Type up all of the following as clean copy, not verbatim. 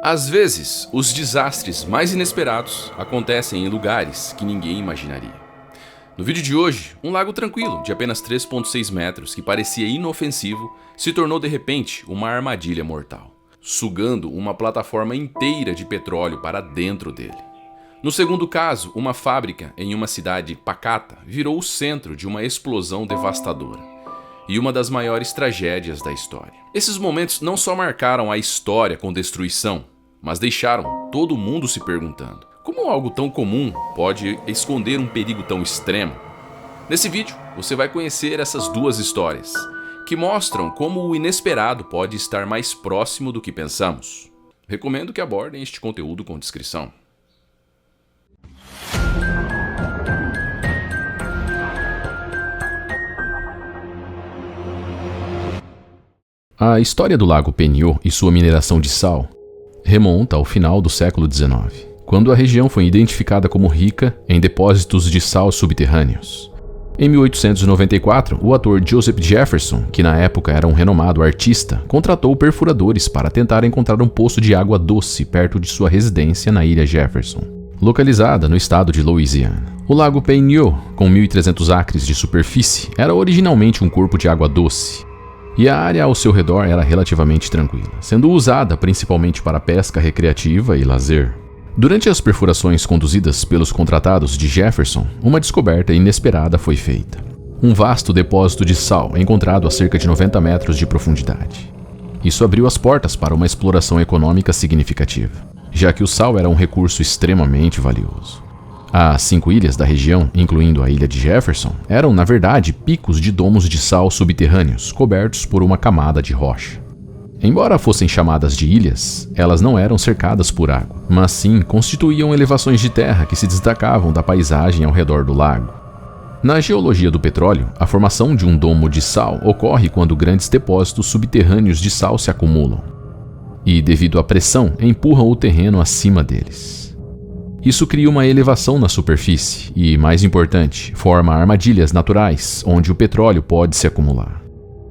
Às vezes, os desastres mais inesperados acontecem em lugares que ninguém imaginaria. No vídeo de hoje, um lago tranquilo de apenas 3,6 metros que parecia inofensivo se tornou de repente uma armadilha mortal, sugando uma plataforma inteira de petróleo para dentro dele. No segundo caso, uma fábrica em uma cidade pacata virou o centro de uma explosão devastadora e uma das maiores tragédias da história. Esses momentos não só marcaram a história com destruição, mas deixaram todo mundo se perguntando: como algo tão comum pode esconder um perigo tão extremo? Nesse vídeo, você vai conhecer essas duas histórias, que mostram como o inesperado pode estar mais próximo do que pensamos. Recomendo que abordem este conteúdo com discrição. A história do Lago Peño e sua mineração de sal remonta ao final do século XIX, quando a região foi identificada como rica em depósitos de sal subterrâneos. Em 1894, o ator Joseph Jefferson, que na época era um renomado artista, contratou perfuradores para tentar encontrar um poço de água doce perto de sua residência na ilha Jefferson, localizada no estado de Louisiana. O Lago Peño, com 1.300 acres de superfície, era originalmente um corpo de água doce, e a área ao seu redor era relativamente tranquila, sendo usada principalmente para pesca recreativa e lazer. Durante as perfurações conduzidas pelos contratados de Jefferson, uma descoberta inesperada foi feita. Um vasto depósito de sal encontrado a cerca de 90 metros de profundidade. Isso abriu as portas para uma exploração econômica significativa, já que o sal era um recurso extremamente valioso. As 5 ilhas da região, incluindo a ilha de Jefferson, eram, na verdade, picos de domos de sal subterrâneos cobertos por uma camada de rocha. Embora fossem chamadas de ilhas, elas não eram cercadas por água, mas sim constituíam elevações de terra que se destacavam da paisagem ao redor do lago. Na geologia do petróleo, a formação de um domo de sal ocorre quando grandes depósitos subterrâneos de sal se acumulam e, devido à pressão, empurram o terreno acima deles. Isso cria uma elevação na superfície e, mais importante, forma armadilhas naturais onde o petróleo pode se acumular.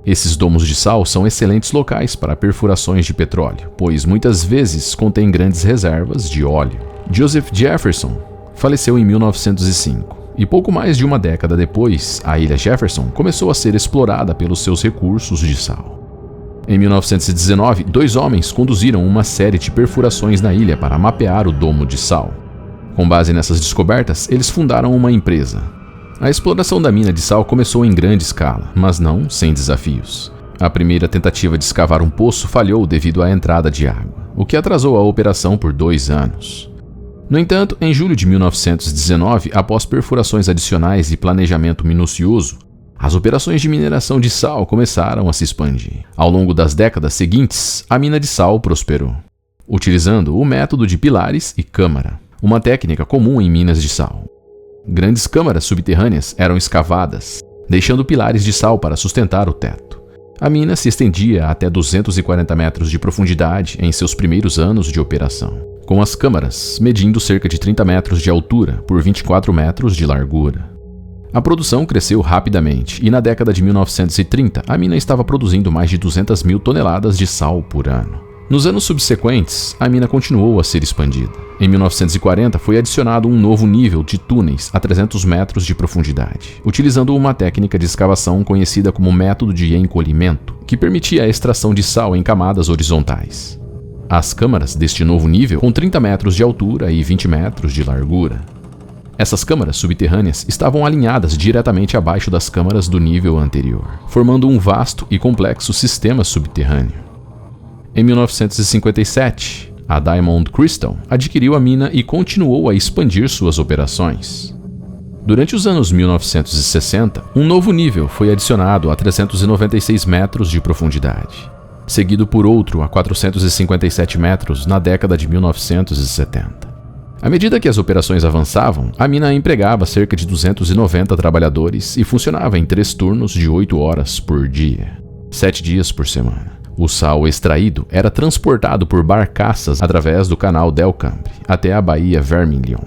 Esses domos de sal são excelentes locais para perfurações de petróleo, pois muitas vezes contêm grandes reservas de óleo. Joseph Jefferson faleceu em 1905 e pouco mais de uma década depois, a ilha Jefferson começou a ser explorada pelos seus recursos de sal. Em 1919, 2 homens conduziram uma série de perfurações na ilha para mapear o domo de sal. Com base nessas descobertas, eles fundaram uma empresa. A exploração da mina de sal começou em grande escala, mas não sem desafios. A primeira tentativa de escavar um poço falhou devido à entrada de água, o que atrasou a operação por 2 anos. No entanto, em julho de 1919, após perfurações adicionais e planejamento minucioso, as operações de mineração de sal começaram a se expandir. Ao longo das décadas seguintes, a mina de sal prosperou, utilizando o método de pilares e câmara, uma técnica comum em minas de sal. Grandes câmaras subterrâneas eram escavadas, deixando pilares de sal para sustentar o teto. A mina se estendia até 240 metros de profundidade em seus primeiros anos de operação, com as câmaras medindo cerca de 30 metros de altura por 24 metros de largura. A produção cresceu rapidamente e na década de 1930 a mina estava produzindo mais de 200 mil toneladas de sal por ano. Nos anos subsequentes, a mina continuou a ser expandida. Em 1940, foi adicionado um novo nível de túneis a 300 metros de profundidade, utilizando uma técnica de escavação conhecida como método de encolhimento, que permitia a extração de sal em camadas horizontais. As câmaras deste novo nível, com 30 metros de altura e 20 metros de largura. Essas câmaras subterrâneas estavam alinhadas diretamente abaixo das câmaras do nível anterior, formando um vasto e complexo sistema subterrâneo. Em 1957, a Diamond Crystal adquiriu a mina e continuou a expandir suas operações. Durante os anos 1960, um novo nível foi adicionado a 396 metros de profundidade, seguido por outro a 457 metros na década de 1970. À medida que as operações avançavam, a mina empregava cerca de 290 trabalhadores e funcionava em 3 turnos de 8 horas por dia, 7 dias por semana. O sal extraído era transportado por barcaças através do canal Delcambre até a Baía Vermilion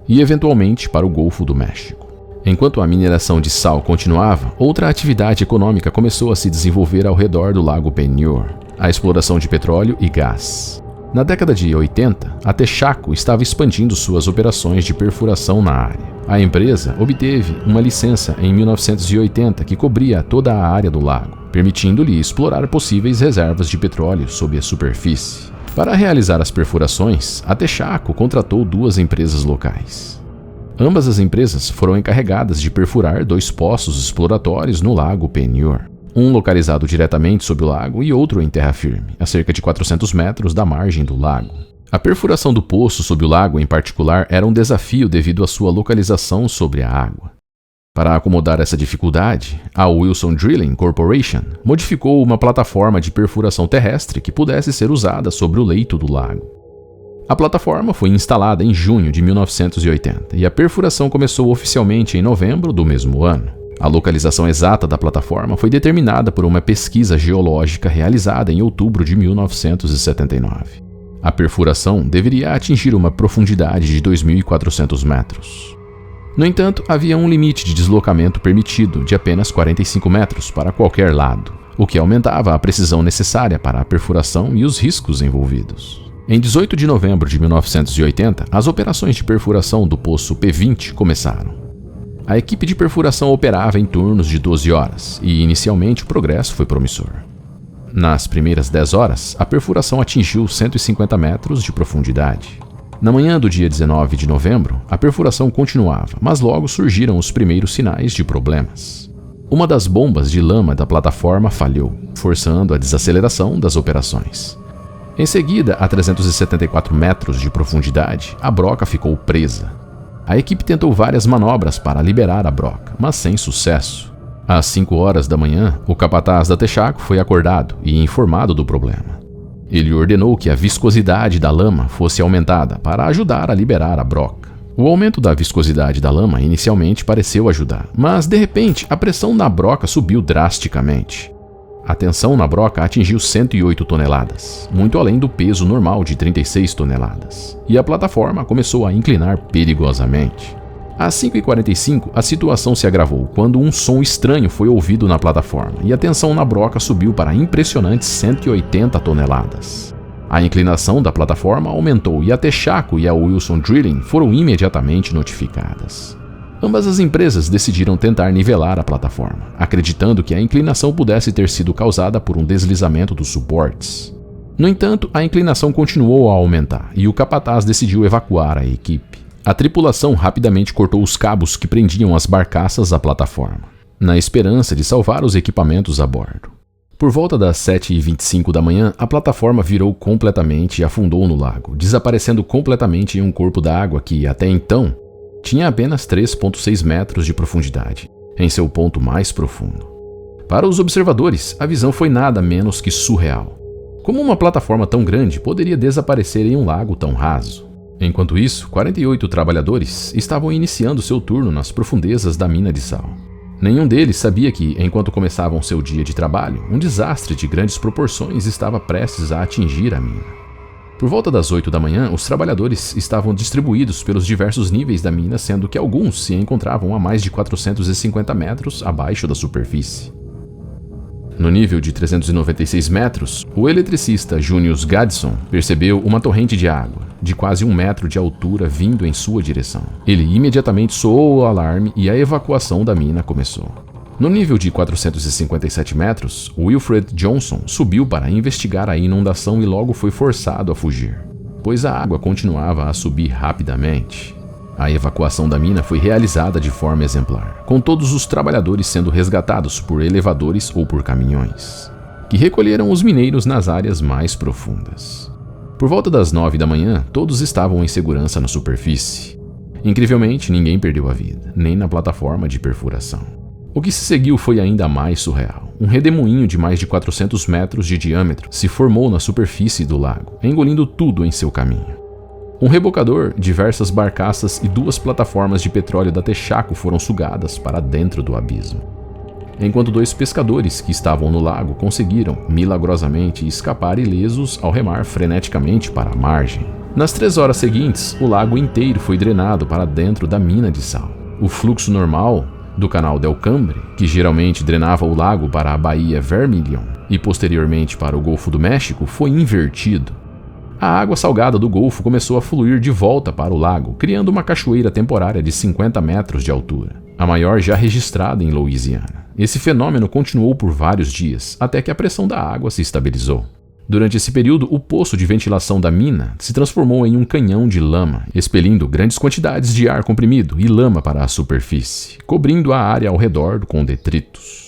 e eventualmente para o Golfo do México. Enquanto a mineração de sal continuava, outra atividade econômica começou a se desenvolver ao redor do Lago Peño, a exploração de petróleo e gás. Na década de 80, a Texaco estava expandindo suas operações de perfuração na área. A empresa obteve uma licença em 1980 que cobria toda a área do lago, permitindo-lhe explorar possíveis reservas de petróleo sob a superfície. Para realizar as perfurações, a Texaco contratou 2 empresas locais. Ambas as empresas foram encarregadas de perfurar 2 poços exploratórios no lago Penior, um localizado diretamente sob o lago e outro em terra firme, a cerca de 400 metros da margem do lago. A perfuração do poço sob o lago, em particular, era um desafio devido à sua localização sobre a água. Para acomodar essa dificuldade, a Wilson Drilling Corporation modificou uma plataforma de perfuração terrestre que pudesse ser usada sobre o leito do lago. A plataforma foi instalada em junho de 1980 e a perfuração começou oficialmente em novembro do mesmo ano. A localização exata da plataforma foi determinada por uma pesquisa geológica realizada em outubro de 1979. A perfuração deveria atingir uma profundidade de 2.400 metros. No entanto, havia um limite de deslocamento permitido de apenas 45 metros para qualquer lado, o que aumentava a precisão necessária para a perfuração e os riscos envolvidos. Em 18 de novembro de 1980, as operações de perfuração do poço P20 começaram. A equipe de perfuração operava em turnos de 12 horas e, inicialmente, o progresso foi promissor. Nas primeiras 10 horas, a perfuração atingiu 150 metros de profundidade. Na manhã do dia 19 de novembro, a perfuração continuava, mas logo surgiram os primeiros sinais de problemas. Uma das bombas de lama da plataforma falhou, forçando a desaceleração das operações. Em seguida, a 374 metros de profundidade, a broca ficou presa. A equipe tentou várias manobras para liberar a broca, mas sem sucesso. Às 5 horas da manhã, o capataz da Texaco foi acordado e informado do problema. Ele ordenou que a viscosidade da lama fosse aumentada para ajudar a liberar a broca. O aumento da viscosidade da lama inicialmente pareceu ajudar, mas de repente a pressão na broca subiu drasticamente. A tensão na broca atingiu 108 toneladas, muito além do peso normal de 36 toneladas, e a plataforma começou a inclinar perigosamente. Às 5h45, a situação se agravou quando um som estranho foi ouvido na plataforma e a tensão na broca subiu para impressionantes 180 toneladas. A inclinação da plataforma aumentou e a Texaco e a Wilson Drilling foram imediatamente notificadas. Ambas as empresas decidiram tentar nivelar a plataforma, acreditando que a inclinação pudesse ter sido causada por um deslizamento dos suportes. No entanto, a inclinação continuou a aumentar e o capataz decidiu evacuar a equipe. A tripulação rapidamente cortou os cabos que prendiam as barcaças à plataforma, na esperança de salvar os equipamentos a bordo. Por volta das 7h25 da manhã, a plataforma virou completamente e afundou no lago, desaparecendo completamente em um corpo d'água que, até então, tinha apenas 3,6 metros de profundidade, em seu ponto mais profundo. Para os observadores, a visão foi nada menos que surreal. Como uma plataforma tão grande poderia desaparecer em um lago tão raso? Enquanto isso, 48 trabalhadores estavam iniciando seu turno nas profundezas da mina de sal. Nenhum deles sabia que, enquanto começavam seu dia de trabalho, um desastre de grandes proporções estava prestes a atingir a mina. Por volta das 8 da manhã, os trabalhadores estavam distribuídos pelos diversos níveis da mina, sendo que alguns se encontravam a mais de 450 metros abaixo da superfície. No nível de 396 metros, o eletricista Junius Gadsden percebeu uma torrente de água, de quase 1 metro de altura, vindo em sua direção. Ele imediatamente soou o alarme e a evacuação da mina começou. No nível de 457 metros, Wilfred Johnson subiu para investigar a inundação e logo foi forçado a fugir, pois a água continuava a subir rapidamente. A evacuação da mina foi realizada de forma exemplar, com todos os trabalhadores sendo resgatados por elevadores ou por caminhões, que recolheram os mineiros nas áreas mais profundas. Por volta das 9 da manhã, todos estavam em segurança na superfície. Incrivelmente, ninguém perdeu a vida, nem na plataforma de perfuração. O que se seguiu foi ainda mais surreal. Um redemoinho de mais de 400 metros de diâmetro se formou na superfície do lago, engolindo tudo em seu caminho. Um rebocador, diversas barcaças e 2 plataformas de petróleo da Texaco foram sugadas para dentro do abismo. Enquanto 2 pescadores que estavam no lago conseguiram, milagrosamente, escapar ilesos ao remar freneticamente para a margem. Nas 3 horas seguintes, o lago inteiro foi drenado para dentro da mina de sal. O fluxo normal do canal Del Cambre, que geralmente drenava o lago para a Baía Vermilion e posteriormente para o Golfo do México, foi invertido. A água salgada do Golfo começou a fluir de volta para o lago, criando uma cachoeira temporária de 50 metros de altura, a maior já registrada em Louisiana. Esse fenômeno continuou por vários dias, até que a pressão da água se estabilizou. Durante esse período, o poço de ventilação da mina se transformou em um canhão de lama, expelindo grandes quantidades de ar comprimido e lama para a superfície, cobrindo a área ao redor com detritos.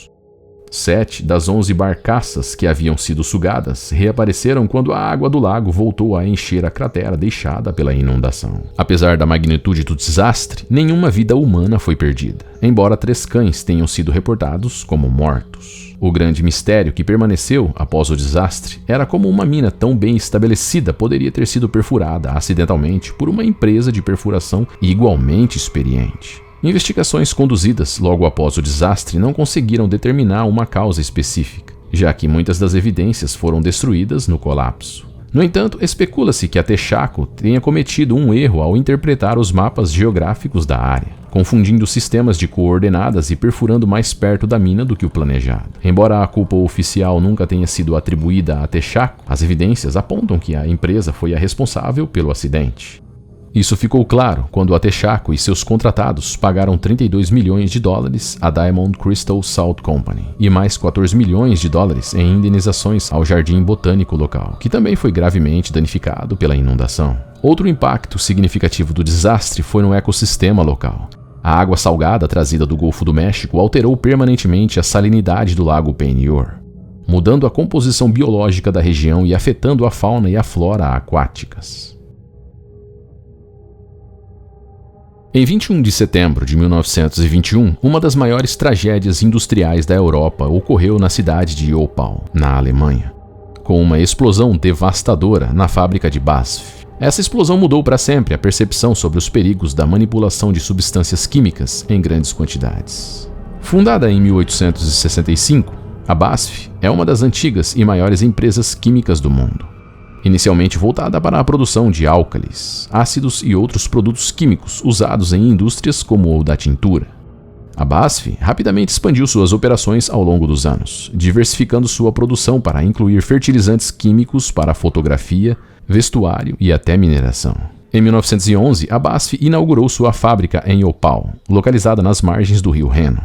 7 das 11 barcaças que haviam sido sugadas reapareceram quando a água do lago voltou a encher a cratera deixada pela inundação. Apesar da magnitude do desastre, nenhuma vida humana foi perdida, embora 3 cães tenham sido reportados como mortos. O grande mistério que permaneceu após o desastre era como uma mina tão bem estabelecida poderia ter sido perfurada acidentalmente por uma empresa de perfuração igualmente experiente. Investigações conduzidas logo após o desastre não conseguiram determinar uma causa específica, já que muitas das evidências foram destruídas no colapso. No entanto, especula-se que a Texaco tenha cometido um erro ao interpretar os mapas geográficos da área, confundindo sistemas de coordenadas e perfurando mais perto da mina do que o planejado. Embora a culpa oficial nunca tenha sido atribuída a Texaco, as evidências apontam que a empresa foi a responsável pelo acidente. Isso ficou claro quando a Texaco e seus contratados pagaram $32 milhões à Diamond Crystal Salt Company e mais $14 milhões em indenizações ao jardim botânico local, que também foi gravemente danificado pela inundação. Outro impacto significativo do desastre foi no ecossistema local. A água salgada trazida do Golfo do México alterou permanentemente a salinidade do lago Penior, mudando a composição biológica da região e afetando a fauna e a flora aquáticas. Em 21 de setembro de 1921, uma das maiores tragédias industriais da Europa ocorreu na cidade de Oppau, na Alemanha, com uma explosão devastadora na fábrica de BASF. Essa explosão mudou para sempre a percepção sobre os perigos da manipulação de substâncias químicas em grandes quantidades. Fundada em 1865, a BASF é uma das antigas e maiores empresas químicas do mundo. Inicialmente voltada para a produção de álcalis, ácidos e outros produtos químicos usados em indústrias como o da tintura. A BASF rapidamente expandiu suas operações ao longo dos anos, diversificando sua produção para incluir fertilizantes químicos para fotografia, vestuário e até mineração. Em 1911, a BASF inaugurou sua fábrica em Oppau, localizada nas margens do rio Reno,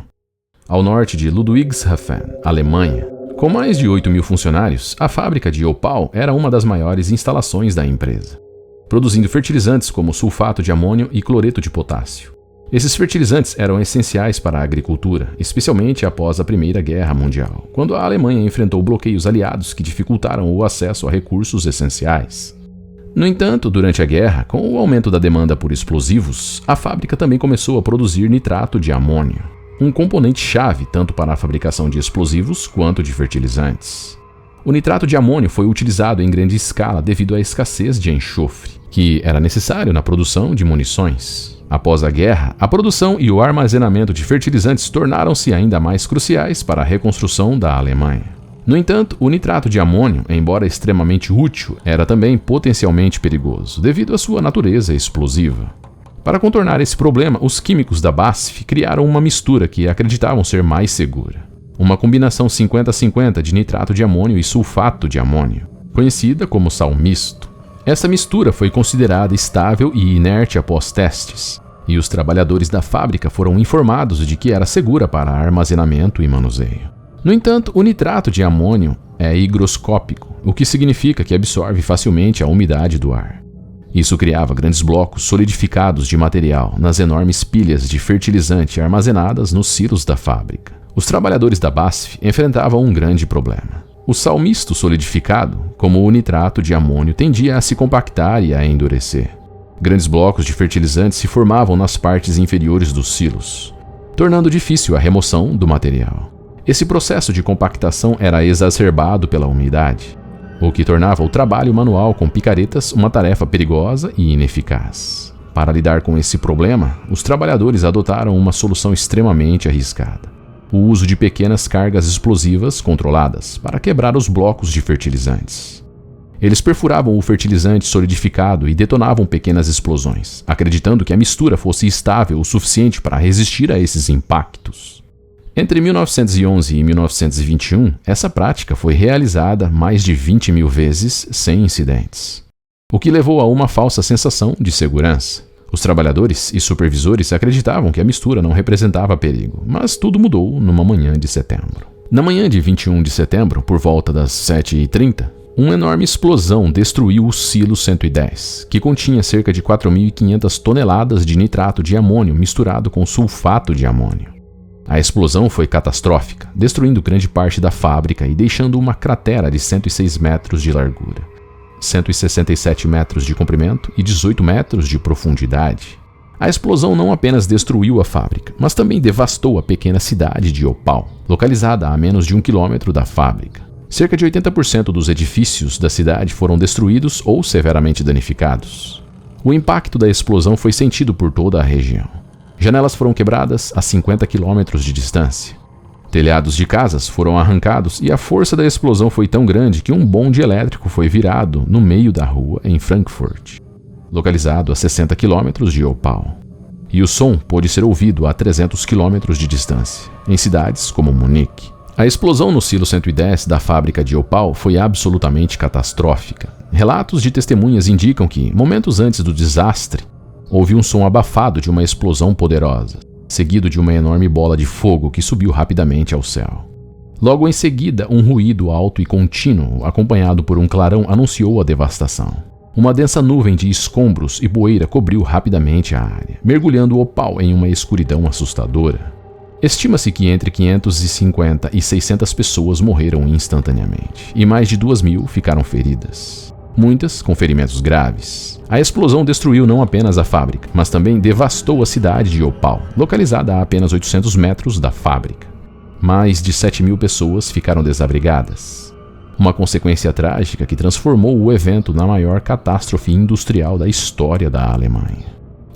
ao norte de Ludwigshafen, Alemanha. Com mais de 8 mil funcionários, a fábrica de Oppau era uma das maiores instalações da empresa, produzindo fertilizantes como sulfato de amônio e cloreto de potássio. Esses fertilizantes eram essenciais para a agricultura, especialmente após a Primeira Guerra Mundial, quando a Alemanha enfrentou bloqueios aliados que dificultaram o acesso a recursos essenciais. No entanto, durante a guerra, com o aumento da demanda por explosivos, a fábrica também começou a produzir nitrato de amônio, um componente-chave tanto para a fabricação de explosivos quanto de fertilizantes. O nitrato de amônio foi utilizado em grande escala devido à escassez de enxofre, que era necessário na produção de munições. Após a guerra, a produção e o armazenamento de fertilizantes tornaram-se ainda mais cruciais para a reconstrução da Alemanha. No entanto, o nitrato de amônio, embora extremamente útil, era também potencialmente perigoso, devido à sua natureza explosiva. Para contornar esse problema, os químicos da BASF criaram uma mistura que acreditavam ser mais segura. Uma combinação 50-50 de nitrato de amônio e sulfato de amônio, conhecida como sal misto. Essa mistura foi considerada estável e inerte após testes, e os trabalhadores da fábrica foram informados de que era segura para armazenamento e manuseio. No entanto, o nitrato de amônio é higroscópico, o que significa que absorve facilmente a umidade do ar. Isso criava grandes blocos solidificados de material nas enormes pilhas de fertilizante armazenadas nos silos da fábrica. Os trabalhadores da BASF enfrentavam um grande problema. O sal misto solidificado, como o nitrato de amônio, tendia a se compactar e a endurecer. Grandes blocos de fertilizante se formavam nas partes inferiores dos silos, tornando difícil a remoção do material. Esse processo de compactação era exacerbado pela umidade, o que tornava o trabalho manual com picaretas uma tarefa perigosa e ineficaz. Para lidar com esse problema, os trabalhadores adotaram uma solução extremamente arriscada: o uso de pequenas cargas explosivas controladas para quebrar os blocos de fertilizantes. Eles perfuravam o fertilizante solidificado e detonavam pequenas explosões, acreditando que a mistura fosse estável o suficiente para resistir a esses impactos. Entre 1911 e 1921, essa prática foi realizada mais de 20 mil vezes sem incidentes. o que levou a uma falsa sensação de segurança. Os trabalhadores e supervisores acreditavam que a mistura não representava perigo, mas tudo mudou numa manhã de setembro. Na manhã de 21 de setembro, por volta das 7h30, uma enorme explosão destruiu o silo 110, que continha cerca de 4.500 toneladas de nitrato de amônio misturado com sulfato de amônio. A explosão foi catastrófica, destruindo grande parte da fábrica e deixando uma cratera de 106 metros de largura, 167 metros de comprimento e 18 metros de profundidade. A explosão não apenas destruiu a fábrica, mas também devastou a pequena cidade de Opal, localizada a menos de 1 quilômetro da fábrica. Cerca de 80% dos edifícios da cidade foram destruídos ou severamente danificados. O impacto da explosão foi sentido por toda a região. Janelas foram quebradas a 50 quilômetros de distância. Telhados de casas foram arrancados e a força da explosão foi tão grande que um bonde elétrico foi virado no meio da rua em Frankfurt, localizado a 60 quilômetros de Opal. E o som pôde ser ouvido a 300 quilômetros de distância, em cidades como Munique. A explosão no silo 110 da fábrica de Opal foi absolutamente catastrófica. Relatos de testemunhas indicam que, momentos antes do desastre, houve um som abafado de uma explosão poderosa, seguido de uma enorme bola de fogo que subiu rapidamente ao céu. Logo em seguida, um ruído alto e contínuo, acompanhado por um clarão, anunciou a devastação. Uma densa nuvem de escombros e poeira cobriu rapidamente a área, mergulhando Opal em uma escuridão assustadora. Estima-se que entre 550 e 600 pessoas morreram instantaneamente, e mais de 2.000 ficaram feridas, muitas com ferimentos graves. A explosão destruiu não apenas a fábrica, mas também devastou a cidade de Opal, localizada a apenas 800 metros da fábrica. Mais de 7.000 pessoas ficaram desabrigadas. Uma consequência trágica que transformou o evento na maior catástrofe industrial da história da Alemanha.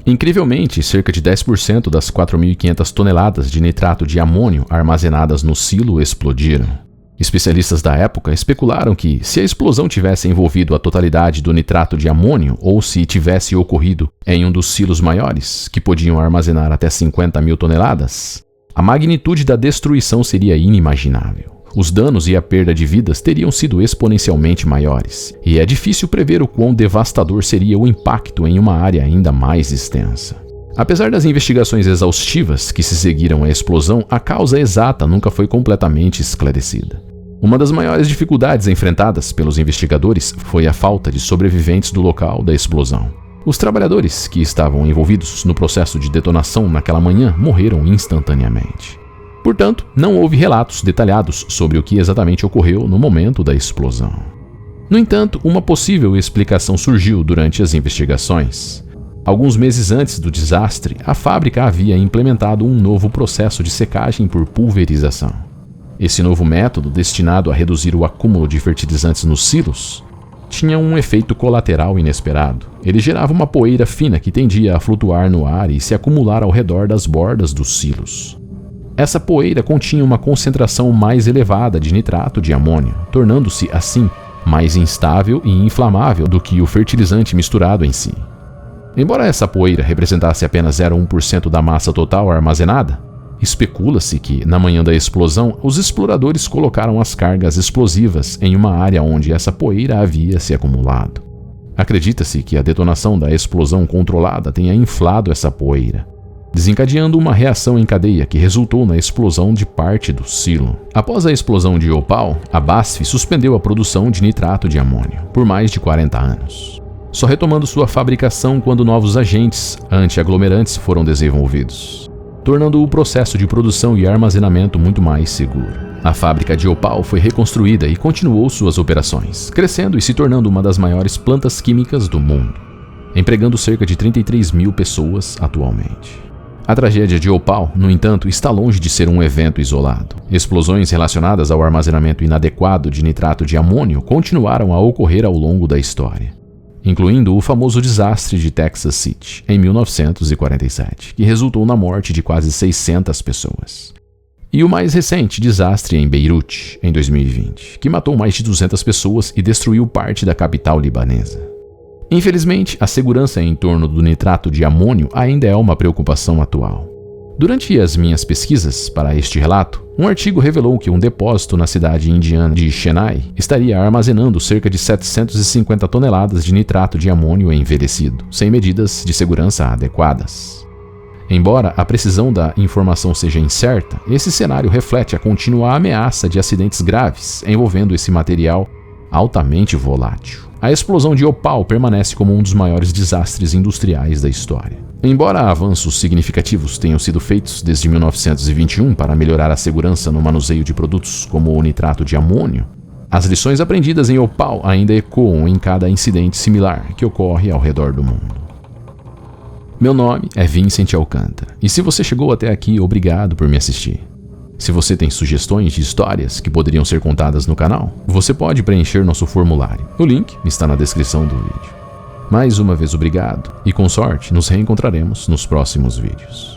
Incrivelmente, cerca de 10% das 4.500 toneladas de nitrato de amônio armazenadas no silo explodiram. Especialistas da época especularam que, se a explosão tivesse envolvido a totalidade do nitrato de amônio ou se tivesse ocorrido em um dos silos maiores, que podiam armazenar até 50.000 toneladas, a magnitude da destruição seria inimaginável. Os danos e a perda de vidas teriam sido exponencialmente maiores, e é difícil prever o quão devastador seria o impacto em uma área ainda mais extensa. Apesar das investigações exaustivas que se seguiram à explosão, a causa exata nunca foi completamente esclarecida. Uma das maiores dificuldades enfrentadas pelos investigadores foi a falta de sobreviventes do local da explosão. Os trabalhadores que estavam envolvidos no processo de detonação naquela manhã morreram instantaneamente. Portanto, não houve relatos detalhados sobre o que exatamente ocorreu no momento da explosão. No entanto, uma possível explicação surgiu durante as investigações. Alguns meses antes do desastre, a fábrica havia implementado um novo processo de secagem por pulverização. Esse novo método, destinado a reduzir o acúmulo de fertilizantes nos silos, tinha um efeito colateral inesperado. Ele gerava uma poeira fina que tendia a flutuar no ar e se acumular ao redor das bordas dos silos. Essa poeira continha uma concentração mais elevada de nitrato de amônio, tornando-se, assim, mais instável e inflamável do que o fertilizante misturado em si. Embora essa poeira representasse apenas 0,1% da massa total armazenada, especula-se que, na manhã da explosão, os exploradores colocaram as cargas explosivas em uma área onde essa poeira havia se acumulado. Acredita-se que a detonação da explosão controlada tenha inflado essa poeira, desencadeando uma reação em cadeia que resultou na explosão de parte do silo. Após a explosão de Opal, a BASF suspendeu a produção de nitrato de amônio por mais de 40 anos, só retomando sua fabricação quando novos agentes anti-aglomerantes foram desenvolvidos, tornando o processo de produção e armazenamento muito mais seguro. A fábrica de Opal foi reconstruída e continuou suas operações, crescendo e se tornando uma das maiores plantas químicas do mundo, empregando cerca de 33.000 pessoas atualmente. A tragédia de Opal, no entanto, está longe de ser um evento isolado. Explosões relacionadas ao armazenamento inadequado de nitrato de amônio continuaram a ocorrer ao longo da história, incluindo o famoso desastre de Texas City, em 1947, que resultou na morte de quase 600 pessoas. E o mais recente desastre em Beirute, em 2020, que matou mais de 200 pessoas e destruiu parte da capital libanesa. Infelizmente, a segurança em torno do nitrato de amônio ainda é uma preocupação atual. Durante as minhas pesquisas para este relato, um artigo revelou que um depósito na cidade indiana de Chennai estaria armazenando cerca de 750 toneladas de nitrato de amônio envelhecido, sem medidas de segurança adequadas. Embora a precisão da informação seja incerta, esse cenário reflete a contínua ameaça de acidentes graves envolvendo esse material altamente volátil. A explosão de Bhopal permanece como um dos maiores desastres industriais da história. Embora avanços significativos tenham sido feitos desde 1921 para melhorar a segurança no manuseio de produtos como o nitrato de amônio, as lições aprendidas em Bhopal ainda ecoam em cada incidente similar que ocorre ao redor do mundo. Meu nome é Vincent Alcântara, e se você chegou até aqui, obrigado por me assistir. Se você tem sugestões de histórias que poderiam ser contadas no canal, você pode preencher nosso formulário. O link está na descrição do vídeo. Mais uma vez obrigado, e com sorte nos reencontraremos nos próximos vídeos.